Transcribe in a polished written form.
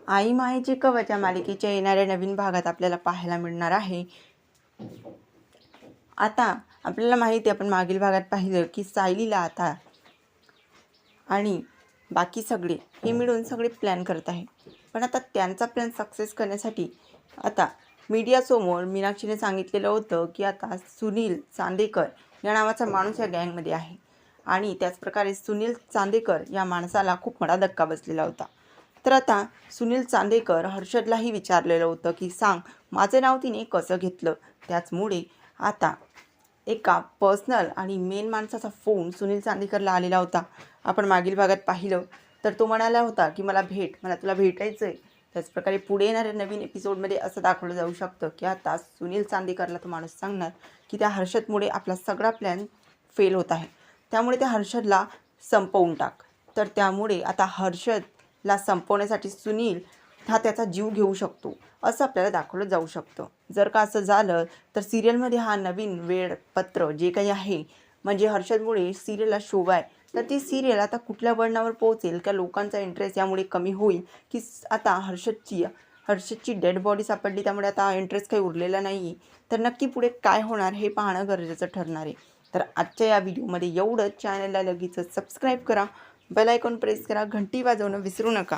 आई मायेचे कवच या मालिकेच्या येणाऱ्या नवीन भागात आपल्याला पाहायला मिळणार आहे। आता आपल्याला माहिती आहे, आपण मागील भागात पाहिलं की सायलीला आता आणि बाकी सगळे हे मिळून सगळे प्लॅन करत आहे। पण आता त्यांचा प्लॅन सक्सेस करण्यासाठी आता मीडियासमोर मीनाक्षीने सांगितलेलं होतं की आता सुनील चांदेकर या नावाचा माणूस या गँगमध्ये आहे आणि त्याचप्रकारे सुनील चांदेकर या माणसाला खूप मोठा धक्का बसलेला होता। तर आता सुनील चांदेकर हर्षदलाही विचारलेलं होतं की सांग माझं नाव तिने कसं घेतलं। त्याचमुळे आता एका पर्सनल आणि मेन माणसाचा फोन सुनील चांदेकरला आलेला होता। आपण मागील भागात पाहिलं तर तो म्हणाला होता की मला तुला भेटायचं आहे। त्याचप्रकारे पुढे येणाऱ्या नवीन एपिसोडमध्ये असं दाखवलं जाऊ शकतं की आता सुनील चांदेकरला तो माणूस सांगणार की त्या हर्षदमुळे आपला सगळा प्लॅन फेल होत आहे, त्यामुळे त्या हर्षदला संपवून टाक। तर त्यामुळे आता हर्षदला संपवण्यासाठी सुनील हा त्याचा जीव घेऊ शकतो असं आपल्याला दाखवलं जाऊ शकतं। जर का असं झालं तर सिरियलमध्ये हा नवीन वेळपत्र जे काही आहे, म्हणजे हर्षदमुळे सिरियलला शोभा आहे, तर ती सिरियल आता कुठल्या वळणावर पोहोचेल का लोकांचा इंटरेस्ट यामुळे कमी होईल की आता हर्षदची डेड बॉडी सापडली त्यामुळे आता इंटरेस्ट काही उरलेला नाही। तर नक्की पुढे काय होणार हे पाहणं गरजेचं ठरणार आहे। तर आजच्या या व्हिडिओमध्ये एवढंच। चॅनलला लगेचच सबस्क्राईब करा, बेल आयकॉन प्रेस करा, घंटी वाजवणं विसरू नका।